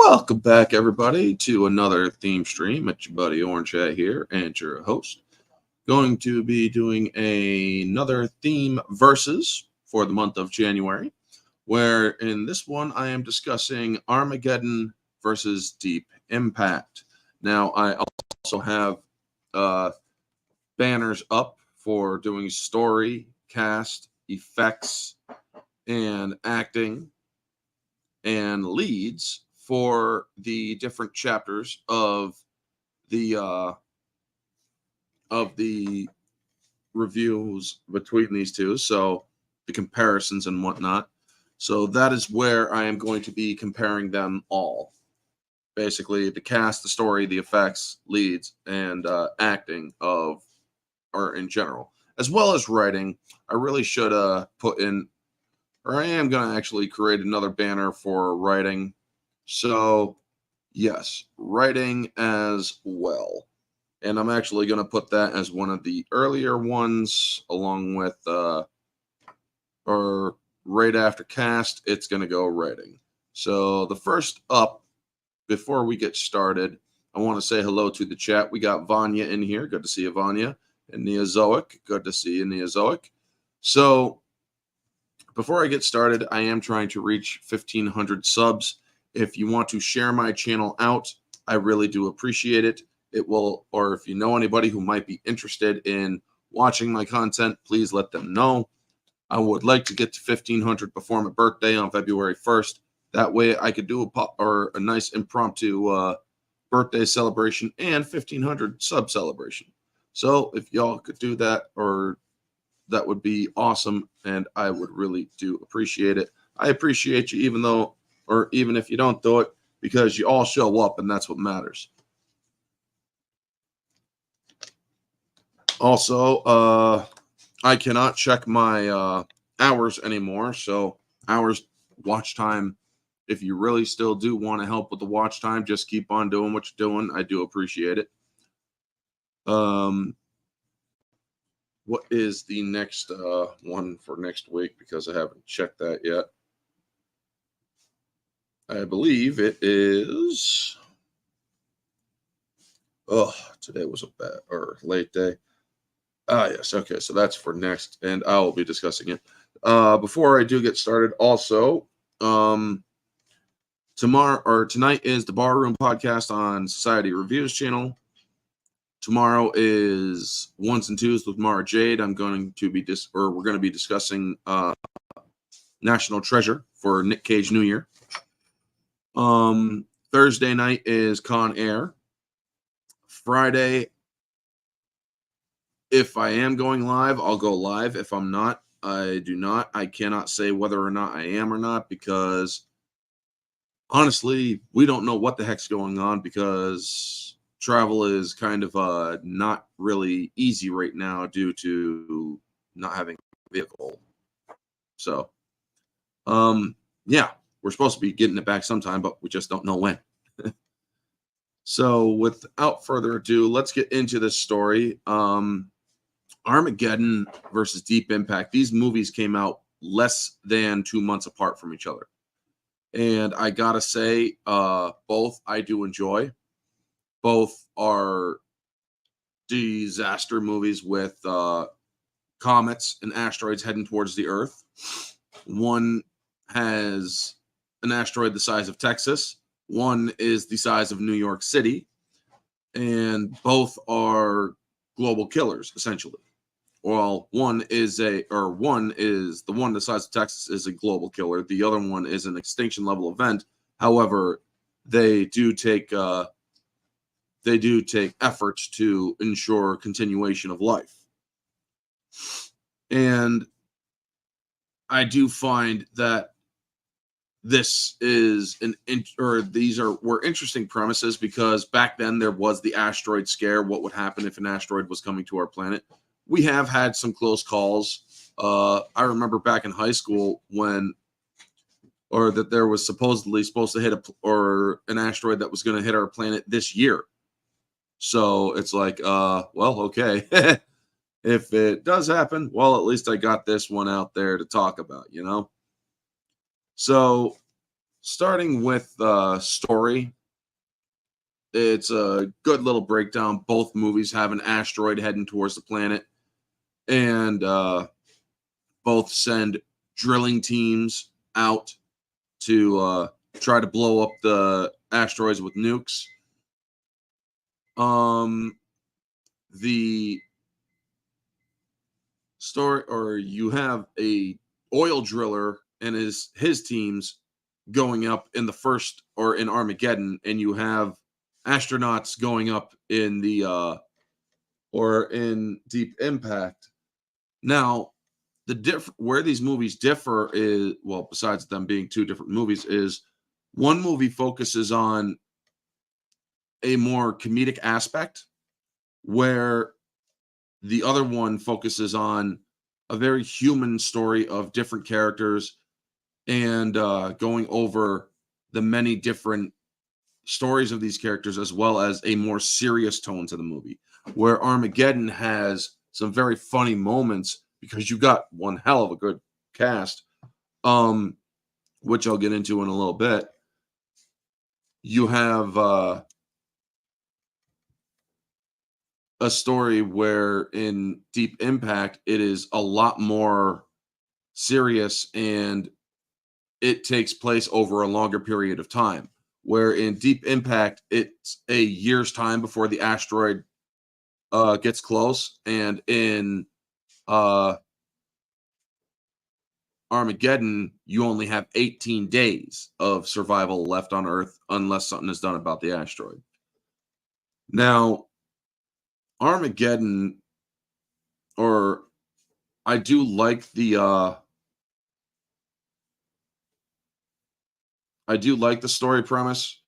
Welcome back, everybody, to another theme stream. It's your buddy Orange Hat here, and your host. Going to be doing another theme versus for the month of January, where in this one I am discussing Armageddon versus Deep Impact. Now, I also have banners up for doing story, cast, effects, and acting, and leads for the different chapters of the reviews between these two, so the comparisons and whatnot. So that is where I am going to be comparing them all. Basically, the cast, the story, the effects, leads, and acting of, or in general, as well as writing. I really should put in, or I am going to actually create another banner for writing. So, yes, writing as well. And I'm actually going to put that as one of the earlier ones, along with, or right after cast, it's going to go writing. So, the first up, before we get started, I want to say hello to the chat. We got Vanya in here. Good to see you, Vanya. And Neozoic. Good to see you, Neozoic. So, before I get started, I am trying to reach 1,500 subs. If you want to share my channel out, I really do appreciate it. It will, or if you know anybody who might be interested in watching my content, please let them know. I would like to get to 1,500 before my birthday on February 1st. That way I could do a nice impromptu birthday celebration and 1,500 sub celebration. So if y'all could do that, or that would be awesome, and I would really do appreciate it. I appreciate you even if you don't do it, because you all show up, and that's what matters. Also, I cannot check my hours anymore, so hours, watch time, if you really still do want to help with the watch time, just keep on doing what you're doing. I do appreciate it. What is the next one for next week? Because I haven't checked that yet. I believe it is. Oh, today was a bad or late day. Yes. Okay. So that's for next, and I will be discussing it. Before I do get started, also, tonight is the Barroom podcast on Society Reviews channel. Tomorrow is Ones and Twos with Mara Jade. We're going to be discussing National Treasure for Nick Cage New Year. Thursday night is Con Air. Friday, if I am going live, I'll go live. If I'm not, I do not. I cannot say whether or not I am or not, because honestly, we don't know what the heck's going on, because travel is kind of not really easy right now due to not having a vehicle. So, yeah, we're supposed to be getting it back sometime, but we just don't know when. So, without further ado, let's get into this story. Armageddon versus Deep Impact. These movies came out less than 2 months apart from each other. And I gotta say, both I do enjoy. Both are disaster movies with comets and asteroids heading towards the Earth. One has an asteroid the size of Texas. One is the size of New York City. And both are global killers, essentially. Well, the one the size of Texas is a global killer. The other one is an extinction level event. However, they do take efforts to ensure continuation of life. And I do find that this is were interesting premises, because back then there was the asteroid scare. What would happen if an asteroid was coming to our planet? We have had some close calls. I remember back in high school that there was supposedly supposed to hit an asteroid that was going to hit our planet this year. So it's like, well, okay. If it does happen, well, at least I got this one out there to talk about, you know? So starting with story, it's a good little breakdown. Both movies have an asteroid heading towards the planet, and both send drilling teams out to try to blow up the asteroids with nukes. The story, or you have a oil driller and his teams going up in the first, or in Armageddon, and you have astronauts going up in the or in Deep Impact. Now, where these movies differ is, well, besides them being two different movies, is one movie focuses on a more comedic aspect, where the other one focuses on a very human story of different characters and going over the many different stories of these characters, as well as a more serious tone to the movie, where Armageddon has some very funny moments because you got one hell of a good cast, which I'll get into in a little bit. You have a story where in Deep Impact, it is a lot more serious and it takes place over a longer period of time. Where in Deep Impact, it's a year's time before the asteroid gets close, and in Armageddon, you only have 18 days of survival left on Earth unless something is done about the asteroid. Now, Armageddon, or I do like the story premise.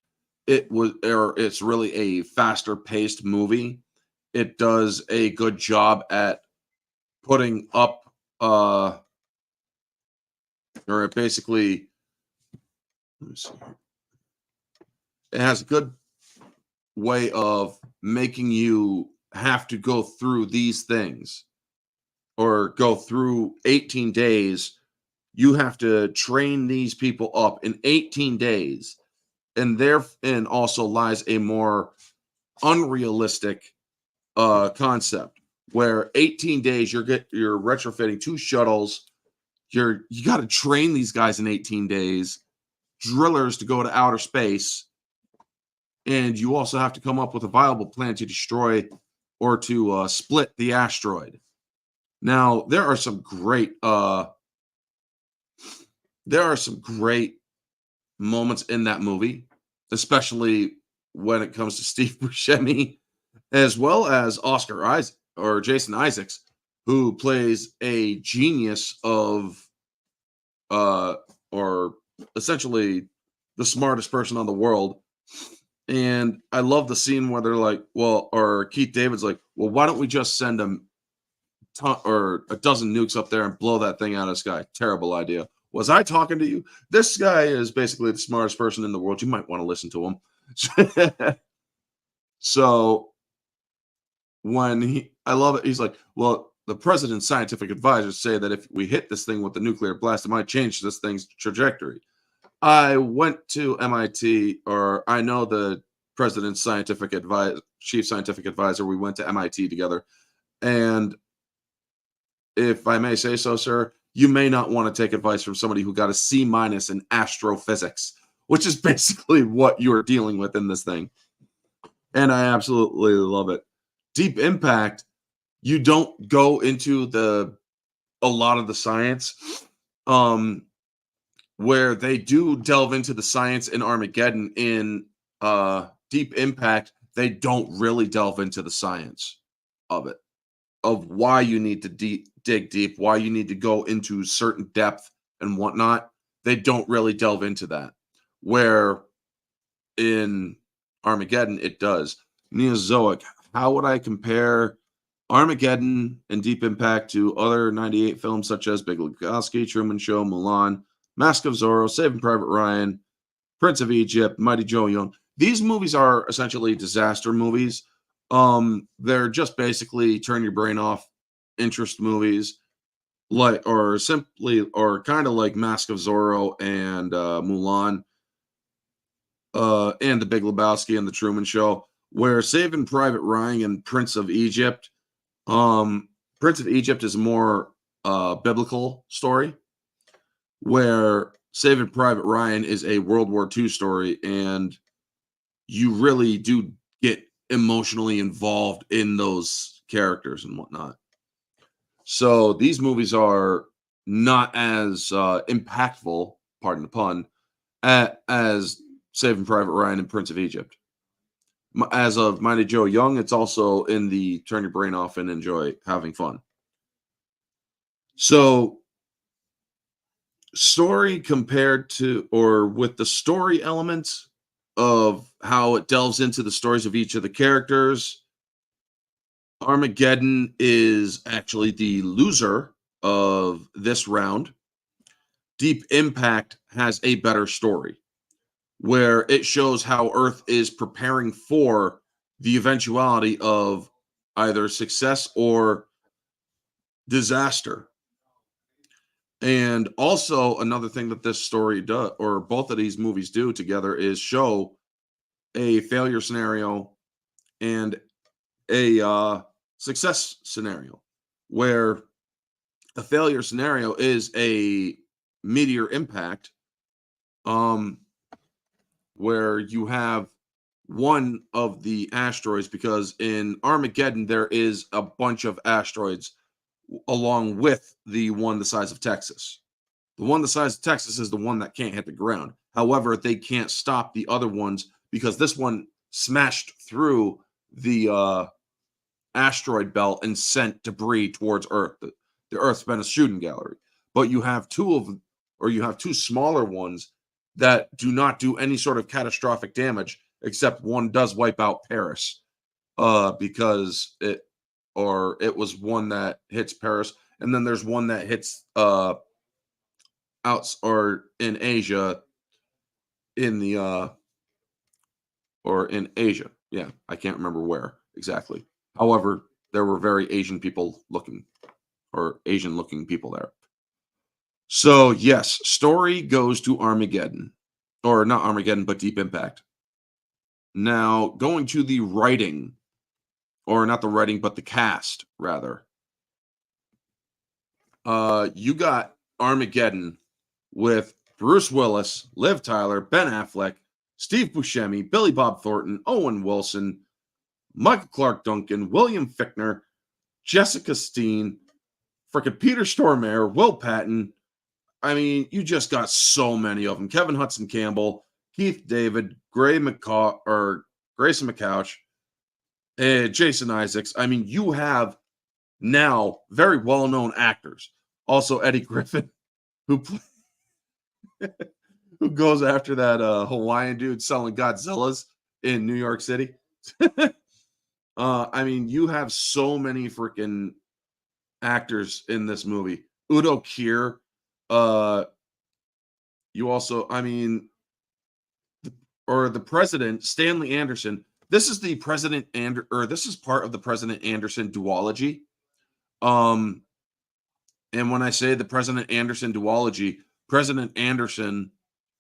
It's really a faster paced movie. It does a good job at putting up or it basically, let me see. It has a good way of making you have to go through these things, or go through 18 days. You have to train these people up in 18 days. And therein also lies a more unrealistic concept, where 18 days you're retrofitting 2 shuttles. You got to train these guys in 18 days, drillers to go to outer space, and you also have to come up with a viable plan to destroy or to split the asteroid. Now, there are some great moments in that movie, especially when it comes to Steve Buscemi, as well as Jason Isaacs, who plays a genius of or essentially the smartest person on the world. And I love the scene where they're like, well, or Keith David's like, well, why don't we just send a dozen nukes up there and blow that thing out of the sky? Terrible idea. Was I talking to you? This guy is basically the smartest person in the world. You might want to listen to him. So I love it. He's like, well, the president's scientific advisors say that if we hit this thing with the nuclear blast, it might change this thing's trajectory. I went to MIT, or I know the president's chief scientific advisor. We went to MIT together. And if I may say so, sir, you may not want to take advice from somebody who got a C- in astrophysics, which is basically what you're dealing with in this thing. And I absolutely love it. Deep Impact, you don't go into a lot of the science, where they do delve into the science in Armageddon. In Deep Impact, they don't really delve into the science of it, of why you need to dig deep, why you need to go into certain depth and whatnot. They don't really delve into that, where in Armageddon it does. Neozoic, how would I compare Armageddon and Deep Impact to other 98 films such as Big Lebowski, Truman Show, Mulan, Mask of Zorro, Saving Private Ryan, Prince of Egypt, Mighty Joe Young? These movies are essentially disaster movies. They're just basically turn your brain off interest movies, or kind of like Mask of Zorro and Mulan. and The Big Lebowski and The Truman Show, where Saving Private Ryan and Prince of Egypt. Prince of Egypt is a more biblical story, where Saving Private Ryan is a World War II story, and you really do get emotionally involved in those characters and whatnot. So these movies are not as impactful, pardon the pun, as Saving Private Ryan and Prince of Egypt. As of Mighty Joe Young, it's also in the turn your brain off and enjoy having fun. So, story compared to, or with the story elements of how it delves into the stories of each of the characters, Armageddon is actually the loser of this round. Deep Impact has a better story where it shows how Earth is preparing for the eventuality of either success or disaster. And also, another thing that this story does, or both of these movies do together, is show a failure scenario and a success scenario, where a failure scenario is a meteor impact, where you have one of the asteroids, because in Armageddon there is a bunch of asteroids along with the one the size of Texas. The one the size of Texas is the one that can't hit the ground. However, they can't stop the other ones because this one smashed through the asteroid belt and sent debris towards Earth. The Earth's been a shooting gallery. But you have two smaller ones that do not do any sort of catastrophic damage, except one does wipe out Paris, because it was one that hits Paris, and then there's one that hits out or in Asia, in the or in Asia. Yeah, I can't remember where exactly. However, there were very Asian people looking, or Asian looking people there. So yes, story goes to Armageddon, or not Armageddon, but Deep Impact. Now going to the writing, or not the writing, but the cast rather. You got Armageddon with Bruce Willis, Liv Tyler, Ben Affleck, Steve Buscemi, Billy Bob Thornton, Owen Wilson, Michael Clark Duncan, William Fichtner, Jessica Steen, frickin' Peter Stormare, Will Patton. I mean, you just got so many of them. Kevin Hudson Campbell, Keith David, Grayson McCouch, Jason Isaacs. I mean, you have now very well-known actors. Also, Eddie Griffin, who who goes after that Hawaiian dude selling Godzillas in New York City. I mean, you have so many freaking actors in this movie. Udo Kier. You also, I mean, the president, Stanley Anderson. This is the this is part of the President Anderson duology. And when I say the President Anderson duology, President Anderson,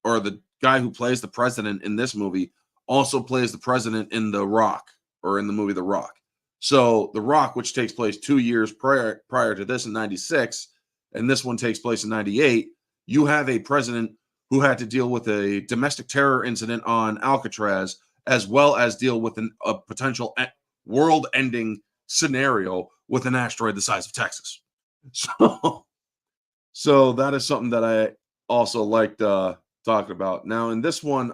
or the guy who plays the president in this movie, also plays the president in The Rock, or in the movie The Rock. So The Rock, which takes place 2 years prior to this in 96, and this one takes place in 98, you have a president who had to deal with a domestic terror incident on Alcatraz, as well as deal with a potential world-ending scenario with an asteroid the size of Texas. So that is something that I also liked talking about. Now in this one,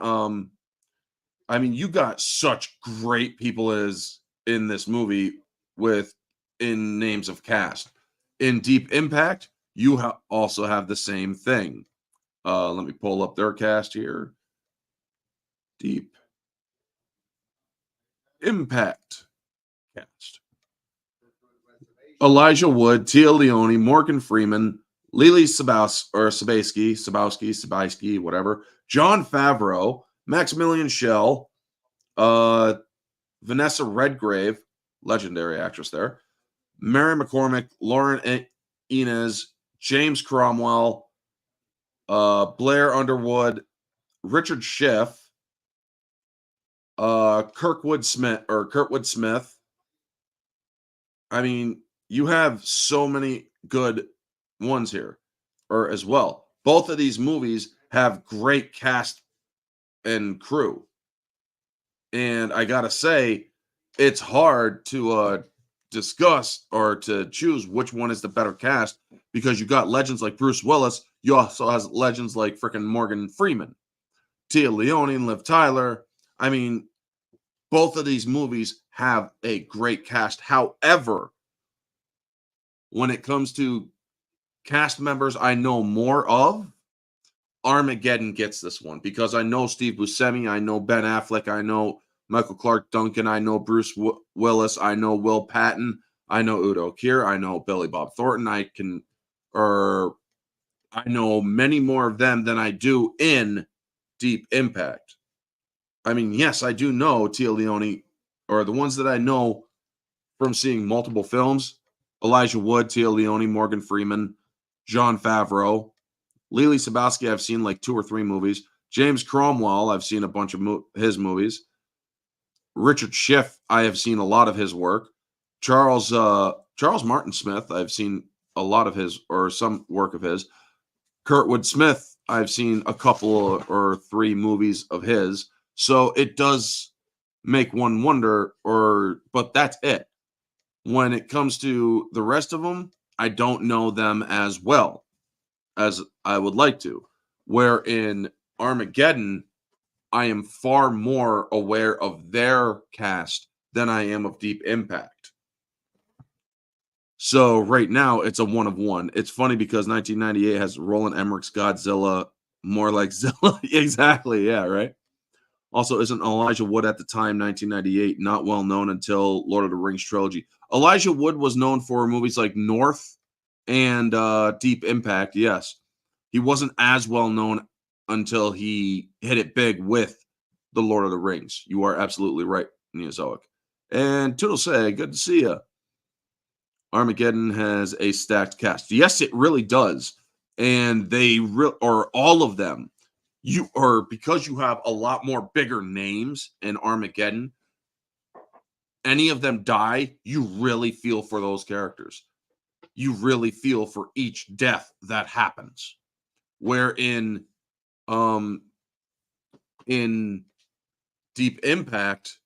I mean, you got such great people as in this movie in names of cast. In Deep Impact, you also have the same thing. Let me pull up their cast here. Deep Impact cast. Elijah Wood, Tia Leone, Morgan Freeman, Lily Sabowski, whatever. John Favreau, Maximilian Schell, Vanessa Redgrave, legendary actress there, Mary McCormick, Lauren Inez, James Cromwell, Blair Underwood, Richard Schiff, Kurtwood Smith. I mean, you have so many good ones here, or as well. Both of these movies have great cast and crew. And I gotta say, it's hard to discuss or to choose which one is the better cast because you got legends like Bruce Willis. You also has legends like freaking Morgan Freeman, Tia Leone, and Liv Tyler. I mean, both of these movies have a great cast. However, when it comes to cast members I know more of, Armageddon gets this one because I know Steve Buscemi, I know Ben Affleck, I know Michael Clark Duncan, I know Bruce Willis, I know Will Patton, I know Udo Kier, I know Billy Bob Thornton. I know many more of them than I do in Deep Impact. I mean, yes, I do know Tia Leone, or the ones that I know from seeing multiple films: Elijah Wood, Tia Leone, Morgan Freeman, Jon Favreau. Lily Sabowski, I've seen like 2 or 3 movies. James Cromwell, I've seen a bunch of his movies. Richard Schiff, I have seen a lot of his work. Charles Martin Smith, I've seen a lot of his or some work of his. Kurtwood Smith, I've seen a couple or 3 movies of his. So it does make one wonder, but that's it. When it comes to the rest of them, I don't know them as well as I would like to. Where in Armageddon, I am far more aware of their cast than I am of Deep Impact. So right now, it's a 1 of 1. It's funny because 1998 has Roland Emmerich's Godzilla, more like Zilla. Exactly, yeah, right? Also, isn't Elijah Wood at the time, 1998, not well known until Lord of the Rings trilogy? Elijah Wood was known for movies like North and Deep Impact, yes. He wasn't as well known until he hit it big with the Lord of the Rings. You are absolutely right, Neozoic. And Toodle say, good to see you. Armageddon has a stacked cast. Yes, it really does. And they or all of them. Because you have a lot more bigger names in Armageddon, any of them die, you really feel for those characters. You really feel for each death that happens. Where in Deep Impact,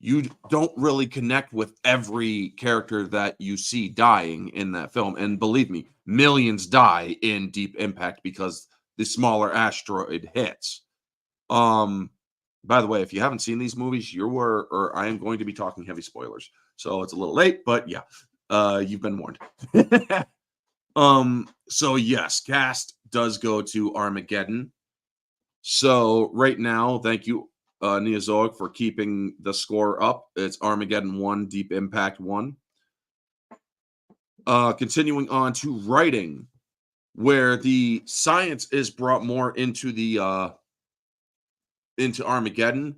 you don't really connect with every character that you see dying in that film. And believe me, millions die in Deep Impact because the smaller asteroid hits. By the way, if you haven't seen these movies, I am going to be talking heavy spoilers. So it's a little late, but yeah, you've been warned. So yes, cast does go to Armageddon. So right now, thank you, Neozoic, for keeping the score up. It's Armageddon 1, Deep Impact 1. Continuing on to writing, where the science is brought more into Armageddon.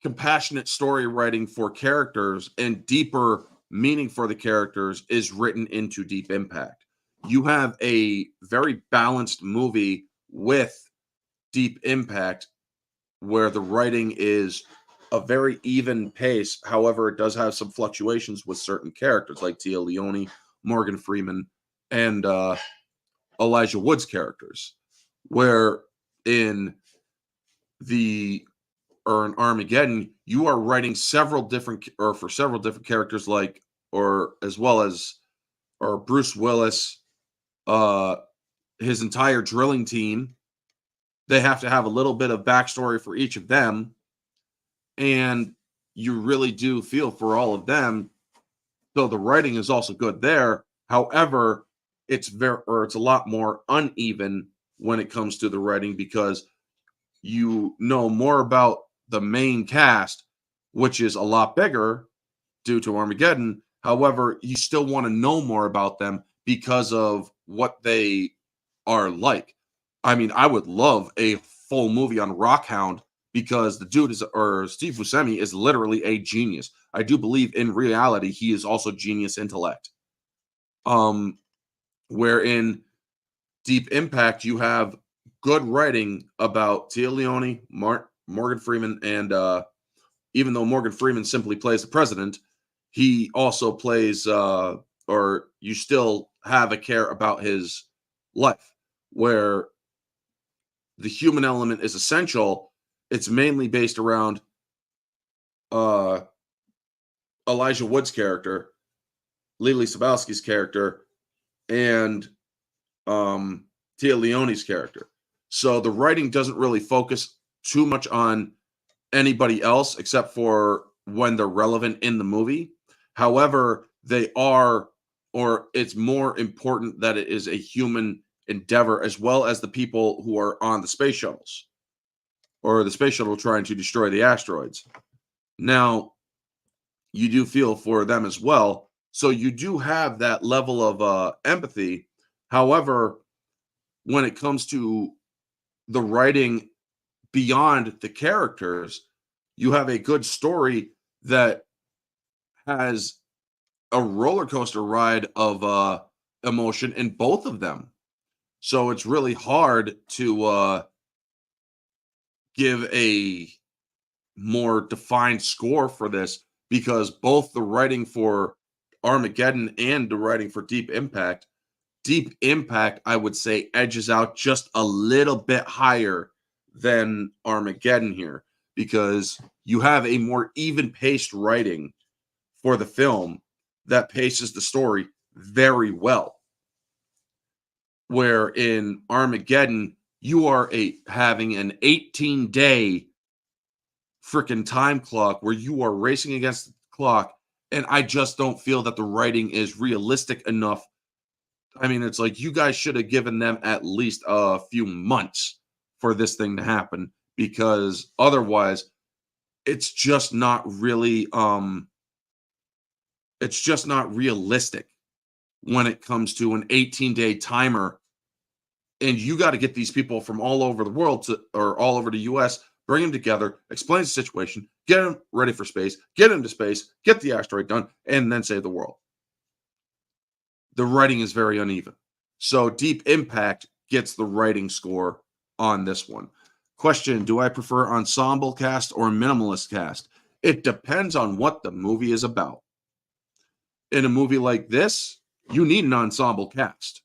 Compassionate story writing for characters and deeper meaning for the characters is written into Deep Impact. You have a very balanced movie with Deep Impact where the writing is a very even pace. However, it does have some fluctuations with certain characters like Tia Leone, Morgan Freeman, and Elijah Wood's characters. Where in Armageddon, you are writing for several different characters, as well as Bruce Willis, his entire drilling team. They have to have a little bit of backstory for each of them, and you really do feel for all of them. So the writing is also good there. However, it's a lot more uneven when it comes to the writing because you know more about the main cast, which is a lot bigger due to Armageddon. However, you still want to know more about them because of what they are like. I mean, I would love a full movie on Rockhound because the dude Steve Buscemi is literally a genius. I do believe in reality he is also genius intellect. Where in Deep Impact you have good writing about Tia Leone, Morgan Freeman, and even though Morgan Freeman simply plays the president, he also plays, or you still have a care about his life, where the human element is essential. It's mainly based around uh, Elijah Wood's character, Lily Sabowski's character, and Tia Leone's character. So the writing doesn't really focus too much on anybody else except for when they're relevant in the movie. However, they are, or it's more important that it is a human endeavor, as well as the people who are on the space shuttles, or the space shuttle trying to destroy the asteroids. Now, you do feel for them as well. So you do have that level of empathy. However, when it comes to the writing beyond the characters, you have a good story that has a roller coaster ride of emotion in both of them. So it's really hard to give a more defined score for this, because both the writing for Armageddon and the writing for Deep Impact, I would say, edges out just a little bit higher than Armageddon here, because you have a more even paced writing for the film that paces the story very well. Where in Armageddon, you are having an 18-day freaking time clock where you are racing against the clock, and I just don't feel that the writing is realistic enough. I mean, it's like you guys should have given them at least a few months for this thing to happen, because otherwise it's just not really it's just not realistic when it comes to an 18-day timer. And you got to get these people from all over the world or all over the US, bring them together, explain the situation, get them ready for space, get into space, get the asteroid done, and then save the world. The writing is very uneven. So Deep Impact gets the writing score on this one. Question: do I prefer ensemble cast or minimalist cast? It depends on what the movie is about. In a movie like this, you need an ensemble cast.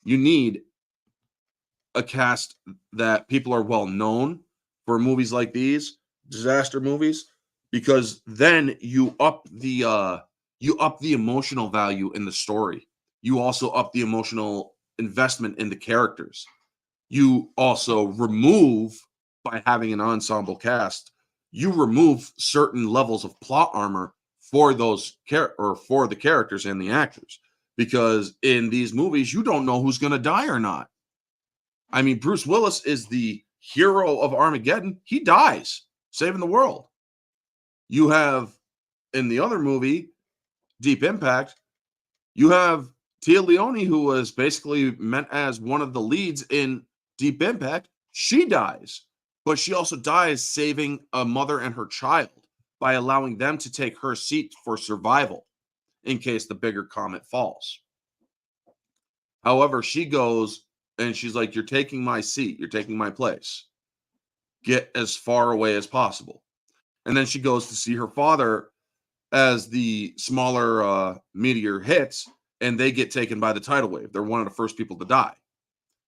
You need a cast that people are well known for movies like these, disaster movies, because then you up the emotional value in the story. You also up the emotional investment in the characters. You also remove, by having an ensemble cast, you remove certain levels of plot armor for those for the characters and the actors, because in these movies you don't know who's going to die or not. I mean, Bruce Willis is the hero of Armageddon. He dies saving the world. You have, in the other movie, Deep Impact, you have Tia Leone, who was basically meant as one of the leads in Deep Impact. She dies, but she also dies saving a mother and her child by allowing them to take her seat for survival in case the bigger comet falls. However, she goes and she's like, "You're taking my seat. You're taking my place. Get as far away as possible." And then she goes to see her father as the smaller meteor hits, and they get taken by the tidal wave. They're one of the first people to die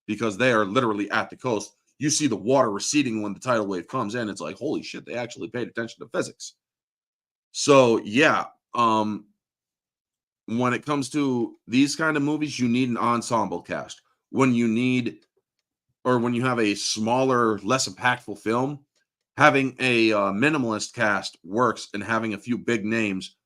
because they are literally at the coast. You see the water receding when the tidal wave comes in. It's like, holy shit, they actually paid attention to physics. So, yeah, when it comes to these kind of movies, you need an ensemble cast. When you have a smaller, less impactful film, having a minimalist cast works, and having a few big names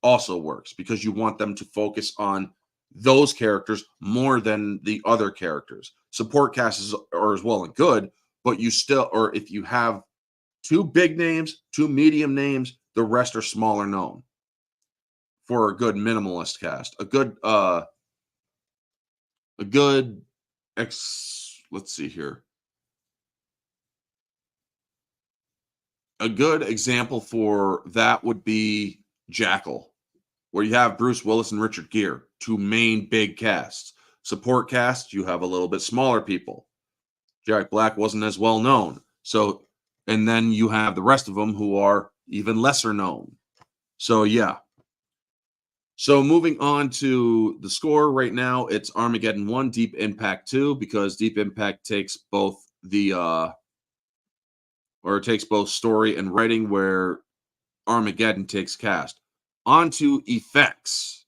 also works, because you want them to focus on those characters more than the other characters. Support casts are as well and good, but you still, or if you have two big names, two medium names, the rest are smaller known for a good minimalist cast. Let's see here. A good example for that would be Jackal, where you have Bruce Willis and Richard Gere, two main big casts. Support cast, you have a little bit smaller people. Jack Black wasn't as well known. So And then you have the rest of them who are even lesser known. So, yeah. So, moving on to the score right now, it's Armageddon 1, Deep Impact 2, because Deep Impact takes both takes both story and writing, where Armageddon takes cast. On to effects,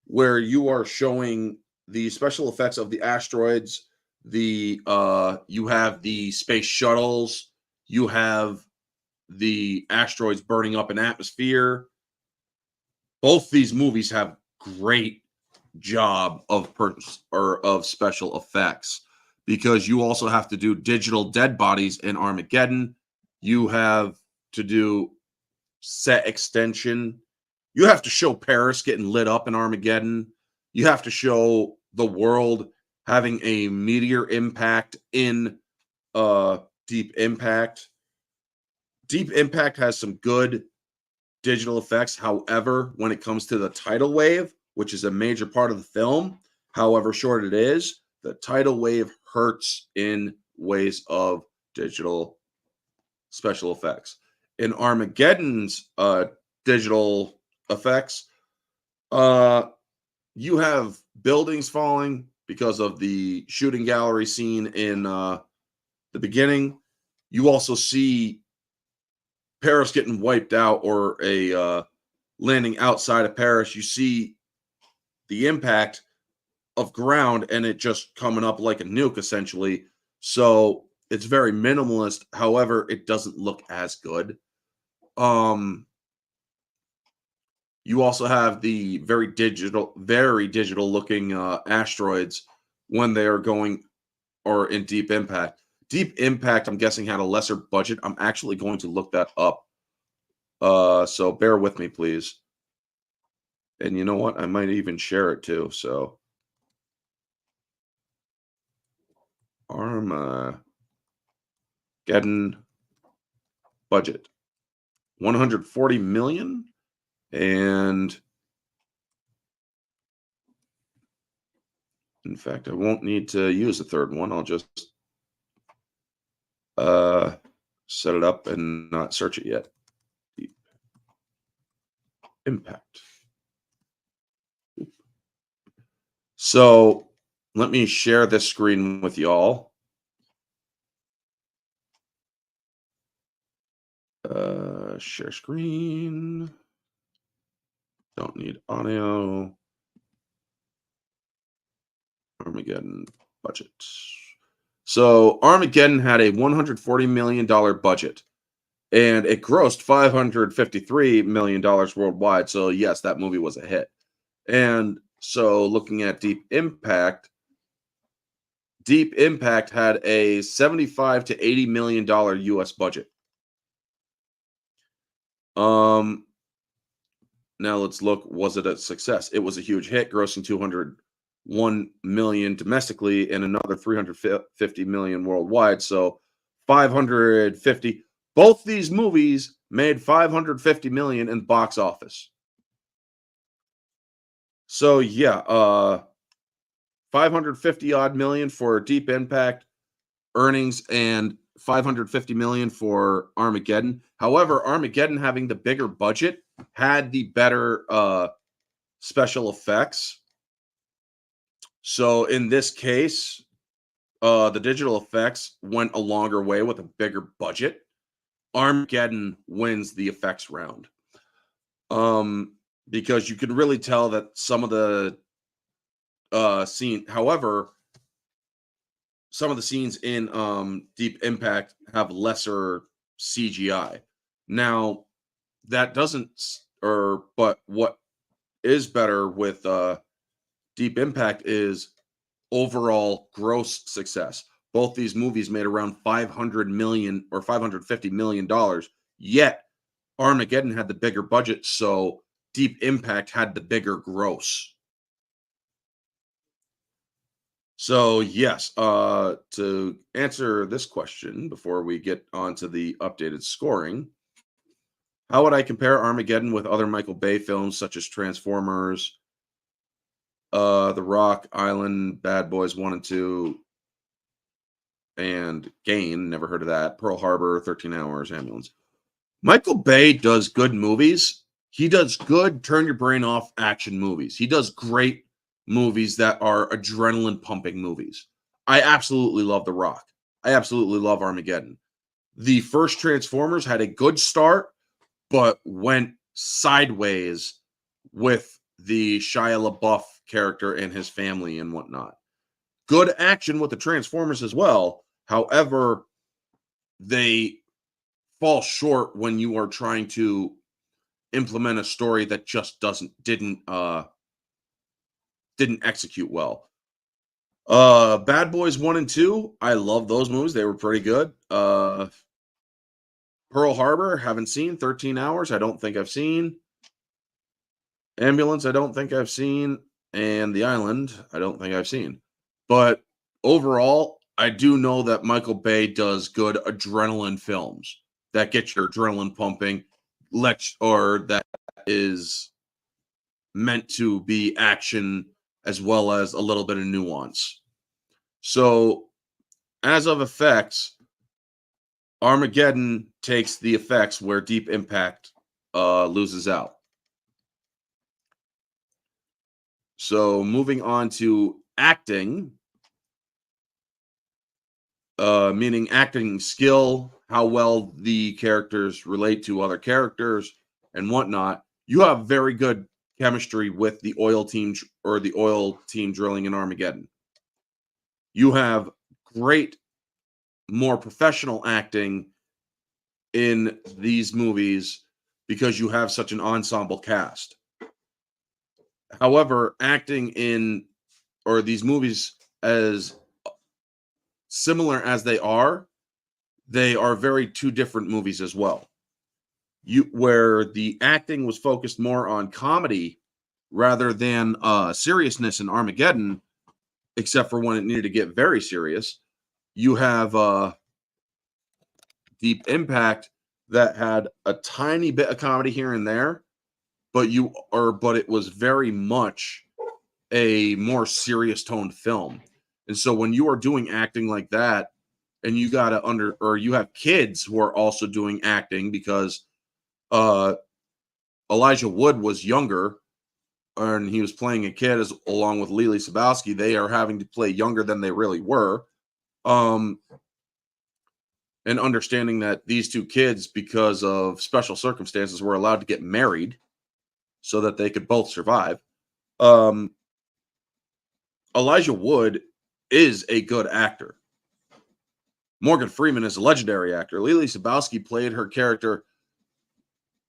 where you are showing the special effects of the asteroids. You have the space shuttles, you have the asteroids burning up an atmosphere. Both these movies have great job of special effects, because you also have to do digital dead bodies in Armageddon. You have to do set extension. You have to show Paris getting lit up in Armageddon. You have to show the world having a meteor impact in Deep Impact. Deep Impact has some good digital effects. However, when it comes to the tidal wave, which is a major part of the film, however short it is, the tidal wave hurts in ways of digital special effects. In Armageddon's digital effects, you have buildings falling because of the shooting gallery scene in the beginning. You also see Paris getting wiped out, or a landing outside of Paris. You see the impact of ground and it just coming up like a nuke, essentially. So it's very minimalist. However, it doesn't look as good. You also have the very digital looking asteroids when they are going, or in Deep Impact. Deep Impact, I'm guessing, had a lesser budget. I'm actually going to look that up. So bear with me, please. And you know what? I might even share it too. So Armageddon budget 140 million. And in fact, I won't need to use a third one. I'll just set it up and not search it yet. Deep Impact. So let me share this screen with y'all. Share screen. Don't need audio. Armageddon budget. So Armageddon had a $140 million budget, and it grossed $553 million worldwide. So yes, that movie was a hit. And so looking at Deep Impact had a $75 to $80 million US budget. Now let's look. Was it a success? It was a huge hit, grossing $201 million domestically and another $350 million worldwide. So 550. Both these movies made $550 million in the box office. So yeah, 550 odd million for Deep Impact earnings and 550 million for Armageddon. However, Armageddon, having the bigger budget, had the better special effects. So in this case, the digital effects went a longer way with a bigger budget. Armageddon wins the effects round. Because you can really tell that some of the some of the scenes in Deep Impact have lesser CGI. Now, that doesn't, but what is better with Deep Impact is overall gross success. Both these movies made around $500 million or $550 million. Yet Armageddon had the bigger budget, so Deep Impact had the bigger gross. So yes, to answer this question before we get on to the updated scoring, how would I compare Armageddon with other Michael Bay films such as Transformers, The Rock, Island, Bad Boys 1 and 2? and Gain, never heard of that. Pearl Harbor, 13 Hours, Ambulance. Michael Bay does good movies. He does good turn your brain off action movies. He does great movies that are adrenaline pumping movies. I absolutely love The Rock. I absolutely love Armageddon. The first Transformers had a good start, but went sideways with the Shia LaBeouf character and his family and whatnot. Good action with the Transformers as well. However, they fall short when you are trying to implement a story that just didn't execute well. Bad Boys 1 and 2, I love those movies. They were pretty good. Pearl Harbor, haven't seen. 13 Hours, I don't think I've seen. Ambulance, I don't think I've seen. And The Island, I don't think I've seen. But overall, I do know that Michael Bay does good adrenaline films that get your adrenaline pumping, or that is meant to be action as well as a little bit of nuance. So, as of effects, Armageddon takes the effects where Deep Impact loses out. So, moving on to acting, meaning acting skill, how well the characters relate to other characters and whatnot. You have very good chemistry with the oil team or the oil team drilling in Armageddon. You have great, more professional acting in these movies because you have such an ensemble cast. However, acting in these movies, as similar as they are very two different movies as well. Where the acting was focused more on comedy rather than seriousness in Armageddon, except for when it needed to get very serious. You have Deep Impact that had a tiny bit of comedy here and there, but it was very much a more serious toned film. And so when you are doing acting like that, and you have kids who are also doing acting, because Elijah Wood was younger and he was playing a kid along with Lily Sabowski. They are having to play younger than they really were. And understanding that these two kids, because of special circumstances, were allowed to get married so that they could both survive. Elijah Wood is a good actor. Morgan Freeman is a legendary actor. Lily Sabowski played her character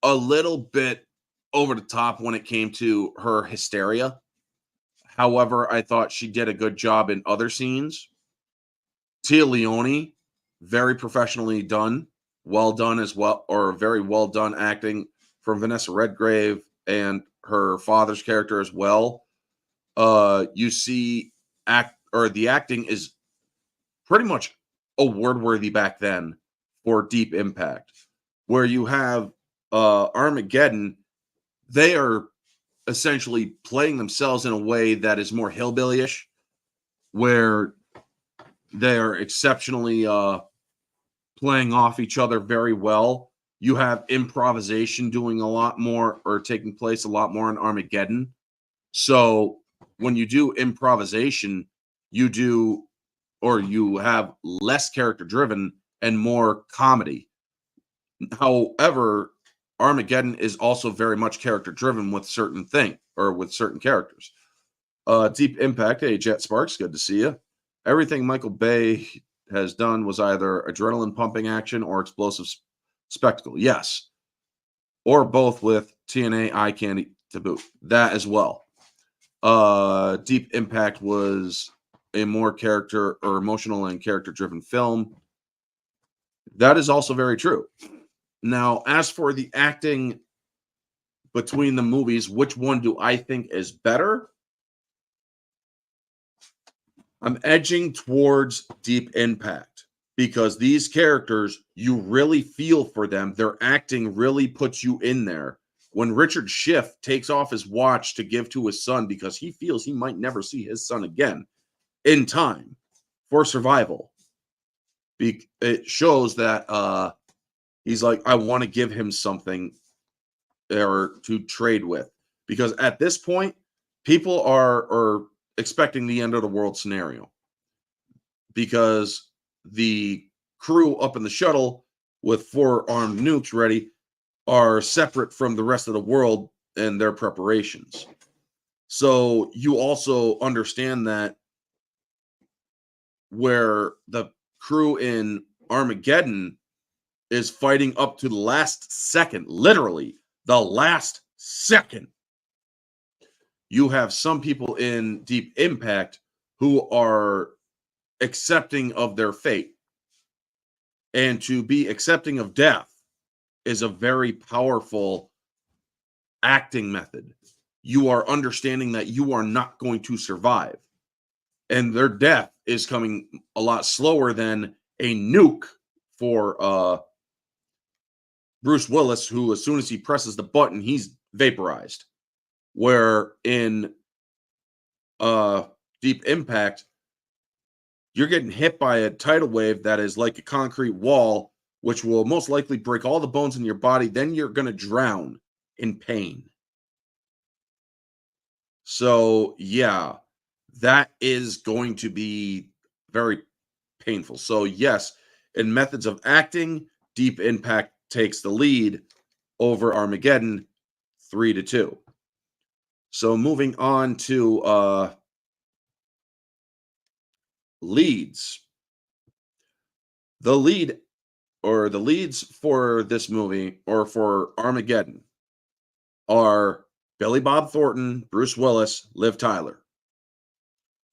a little bit over the top when it came to her hysteria. However, I thought she did a good job in other scenes. Tia Leone, very professionally done, well done as well, or very well done acting from Vanessa Redgrave and her father's character as well. You see the acting is pretty much award-worthy back then for Deep Impact, where you have Armageddon. They are essentially playing themselves in a way that is more hillbilly-ish, where they are exceptionally playing off each other very well. You have improvisation doing a lot more, or taking place a lot more in Armageddon. So when you do improvisation, you have less character driven and more comedy. However, Armageddon is also very much character driven with certain characters. Deep Impact, hey, Jet Sparks, good to see you. Everything Michael Bay has done was either adrenaline pumping action or explosive spectacle. Yes. Or both, with TNA eye candy to boot. That as well. Deep Impact was a more character or emotional and character driven film. That is also very true. Now, as for the acting between the movies, which one do I think is better? I'm edging towards Deep Impact, because these characters, you really feel for them. Their acting really puts you in there. When Richard Schiff takes off his watch to give to his son because he feels he might never see his son again in time for survival, It shows that he's like, I want to give him something or to trade with, because at this point, people are expecting the end of the world scenario, because the crew up in the shuttle with 4 armed nukes ready are separate from the rest of the world and their preparations. So you also understand that where the crew in Armageddon is fighting up to the last second, literally the last second, you have some people in Deep Impact who are accepting of their fate. And to be accepting of death is a very powerful acting method. You are understanding that you are not going to survive, and their death is coming a lot slower than a nuke for Bruce Willis, who as soon as he presses the button, he's vaporized. Where in Deep Impact, you're getting hit by a tidal wave that is like a concrete wall, which will most likely break all the bones in your body. Then you're going to drown in pain. So, yeah, that is going to be very painful. So, yes, in methods of acting, Deep Impact takes the lead over Armageddon 3-2. So, moving on to leads. The leads for this movie, or for Armageddon, are Billy Bob Thornton, Bruce Willis, Liv Tyler.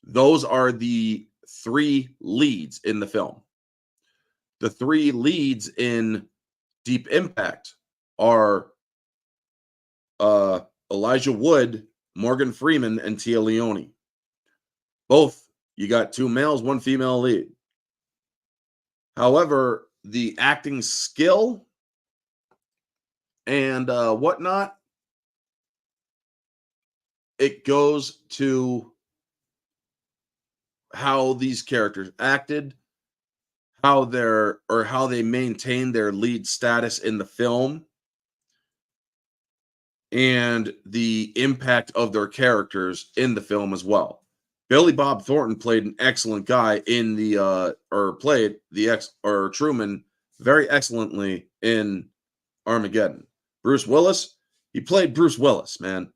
Those are the 3 leads in the film. The 3 leads in Deep Impact are Elijah Wood, Morgan Freeman, and Tia Leone. Both, you got 2 males, 1 female lead. However, the acting skill and whatnot, it goes to how these characters acted, how they maintain their lead status in the film, and the impact of their characters in the film as well. Billy Bob Thornton played an excellent guy in the played the Truman very excellently in Armageddon. Bruce Willis, he played Bruce Willis, man.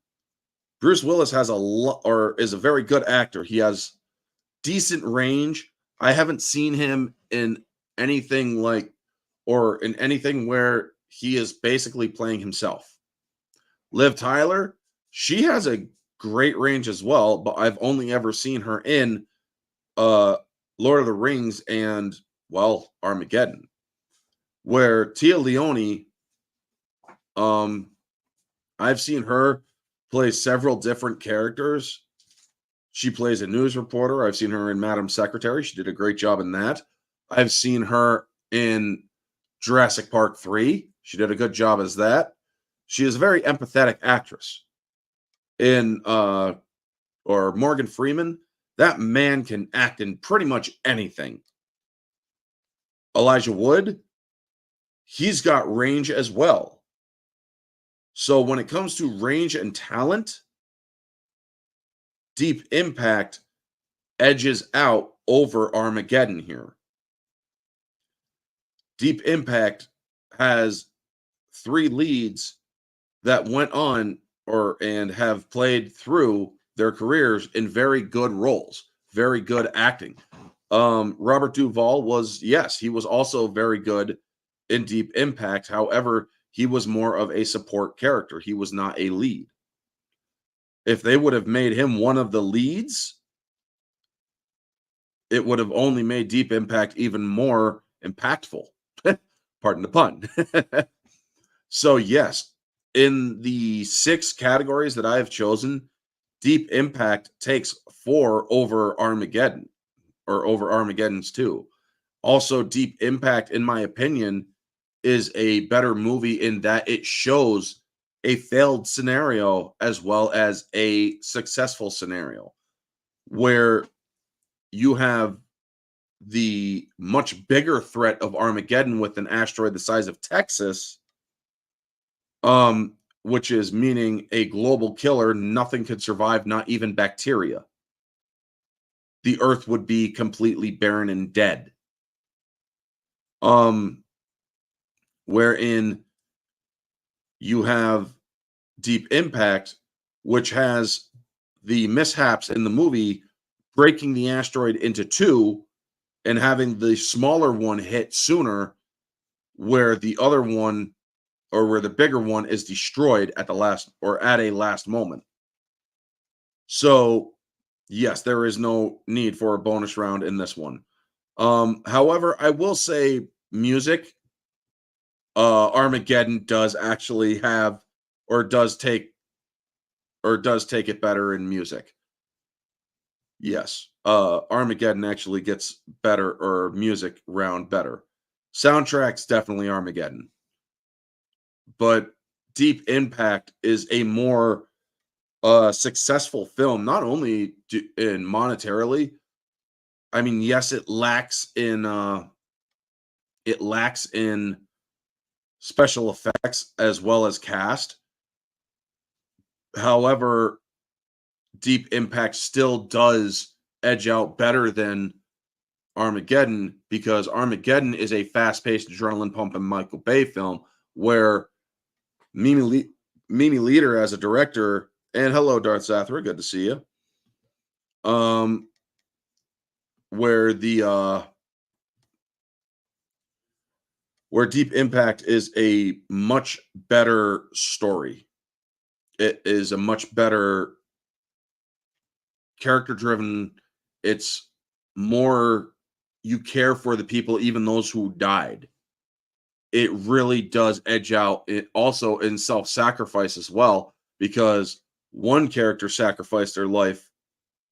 Bruce Willis has is a very good actor. He has decent range. I haven't seen him in anything in anything where he is basically playing himself. Liv Tyler, she has a great range as well, but I've only ever seen her in Lord of the Rings and, well, Armageddon. Where Tia Leone, I've seen her play several different characters. She plays a news reporter. I've seen her in Madam Secretary. She did a great job in that. I've seen her in Jurassic Park 3. She did a good job as that. She is a very empathetic actress. In Morgan Freeman, that man can act in pretty much anything. Elijah Wood, he's got range as well. So when it comes to range and talent, Deep Impact edges out over Armageddon here. Deep Impact has 3 leads that went on and have played through their careers in very good roles, very good acting. Robert Duvall he was also very good in Deep Impact. However, he was more of a support character. He was not a lead. If they would have made him one of the leads, it would have only made Deep Impact even more impactful. Pardon the pun. So, yes, in the 6 categories that I have chosen, Deep Impact takes 4 over Armageddon, or over Armageddon's 2. Also, Deep Impact, in my opinion, is a better movie in that it shows a failed scenario as well as a successful scenario, where you have the much bigger threat of Armageddon with an asteroid the size of Texas, which is meaning a global killer, nothing could survive, not even bacteria. The Earth would be completely barren and dead. Wherein you have Deep Impact, which has the mishaps in the movie breaking the asteroid into two and having the smaller one hit sooner, where the other one, or where the bigger one, is destroyed at the last, or at a last moment. So yes, there is no need for a bonus round in this one. However, I will say music, Armageddon does actually have, or does take it better in music. Yes. Armageddon actually gets better, or music round better. Soundtrack's definitely Armageddon. But Deep Impact is a more successful film, not only in monetarily. I mean, yes, it lacks in special effects as well as cast. However, Deep Impact still does edge out better than Armageddon, because Armageddon is a fast-paced, adrenaline-pumping Michael Bay film where Mimi Leader as a director, and hello, Darth Zathra, good to see you. Where Deep Impact is a much better story. It is a much better character-driven. It's more, you care for the people, even those who died. It really does edge out. It also in self-sacrifice as well, because one character sacrificed their life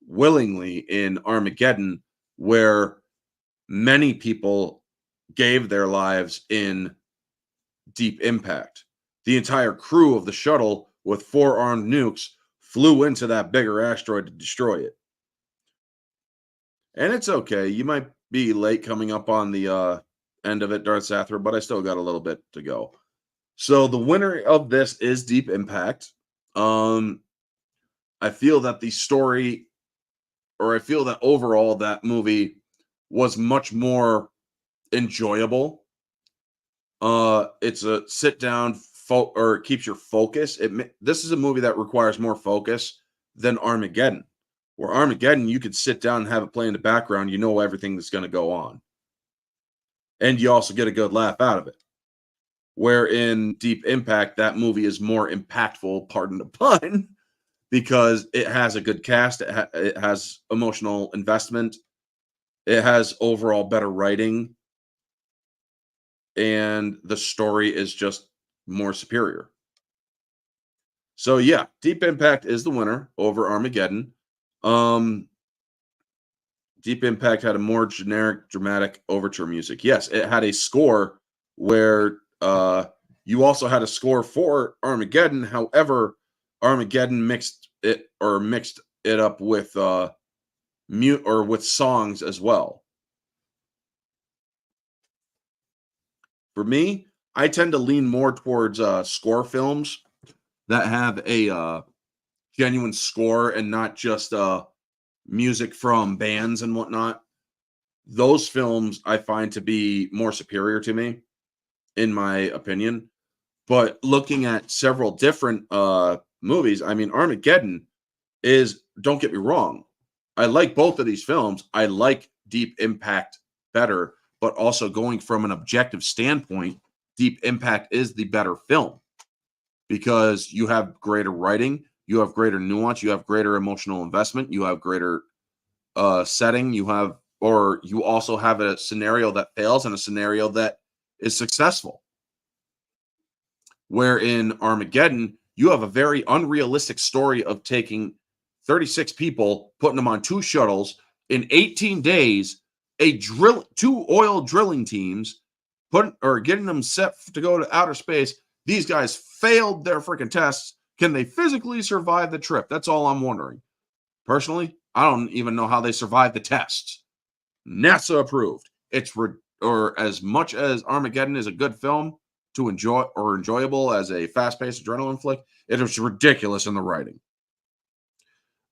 willingly in Armageddon, where many people gave their lives in Deep Impact. The entire crew of the shuttle with 4 armed nukes flew into that bigger asteroid to destroy it. And it's okay. You might be late coming up on the end of it, Darth Zathra, but I still got a little bit to go. So the winner of this is Deep Impact. I feel that the story, or I feel that overall that movie was much more enjoyable. It's a sit down or it keeps your focus. This is a movie that requires more focus than Armageddon. Where Armageddon, you could sit down and have it play in the background. You know everything that's going to go on. And you also get a good laugh out of it. Where in Deep Impact, that movie is more impactful, pardon the pun, because it has a good cast. It has emotional investment. It has overall better writing. And the story is just more superior. So yeah, Deep Impact is the winner over Armageddon. Deep Impact had a more generic, dramatic overture music. Yes, it had a score where you also had a score for Armageddon. However, Armageddon mixed it up with with songs as well. For me, I tend to lean more towards score films that have a genuine score and not just music from bands and whatnot. Those films I find to be more superior to me, in my opinion. But looking at several different movies, I mean, Armageddon is, don't get me wrong, I like both of these films. I like Deep Impact better, but also going from an objective standpoint, Deep Impact is the better film because you have greater writing, you have greater nuance, you have greater emotional investment, you have greater setting, you also have a scenario that fails and a scenario that is successful. Where in Armageddon, you have a very unrealistic story of taking 36 people, putting them on 2 shuttles in 18 days, 2 oil drilling teams, getting them set to go to outer space. These guys failed their freaking tests. Can they physically survive the trip? That's all I'm wondering. Personally, I don't even know how they survived the tests. NASA approved. Or as much as Armageddon is a good film to enjoy or enjoyable as a fast-paced adrenaline flick, it is ridiculous in the writing.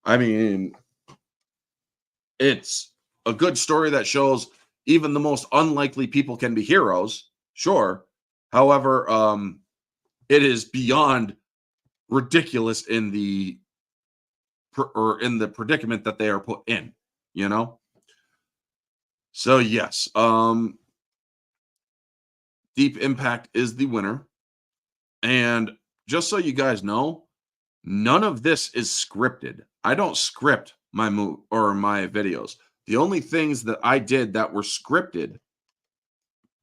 I mean, it's a good story that shows even the most unlikely people can be heroes, sure. However, it is beyond ridiculous in the predicament that they are put in, you know? So yes, Deep Impact is the winner. And just so you guys know, none of this is scripted. I don't script my my videos. The only things that I did that were scripted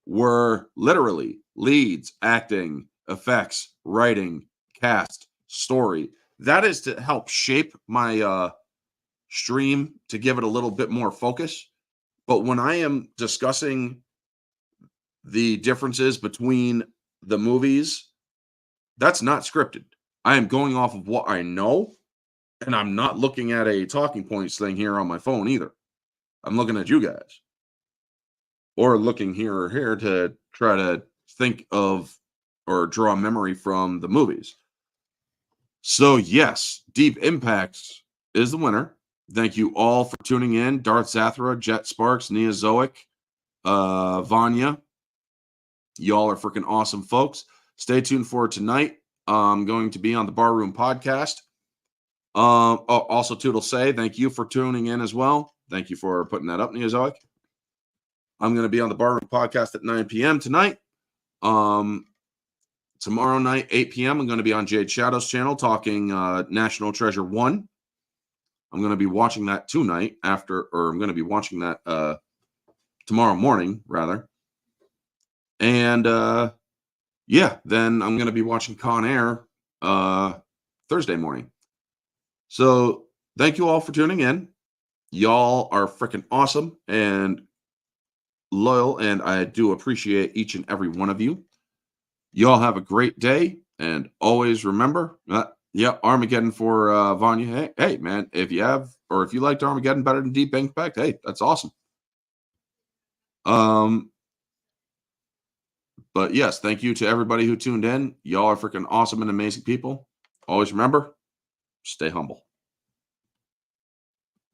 were literally leads, acting, effects, writing, cast, story. That is to help shape my stream to give it a little bit more focus. But when I am discussing the differences between the movies, that's not scripted. I am going off of what I know, and I'm not looking at a talking points thing here on my phone either. I'm looking at you guys, or looking here or here to try to think of or draw memory from the movies. So yes, Deep Impact is the winner. Thank you all for tuning in. Darth Zathra, Jet Sparks, Neozoic, Vanya. Y'all are freaking awesome, folks. Stay tuned for tonight. I'm going to be on the Barroom Podcast. Also, Toodle Say, thank you for tuning in as well. Thank you for putting that up, Neozoic. I'm going to be on the Barroom Podcast at 9 p.m. tonight. Tomorrow night, 8 p.m., I'm going to be on Jade Shadow's channel talking National Treasure 1. I'm going to be watching that tonight I'm going to be watching that tomorrow morning, rather. And yeah, then I'm going to be watching Con Air Thursday morning. So thank you all for tuning in. Y'all are freaking awesome and loyal, and I do appreciate each and every one of you. Y'all have a great day, and always remember, Armageddon for Vanya. Hey, man, if you liked Armageddon better than Deep Impact, hey, that's awesome. But yes, thank you to everybody who tuned in. Y'all are freaking awesome and amazing people. Always remember, stay humble.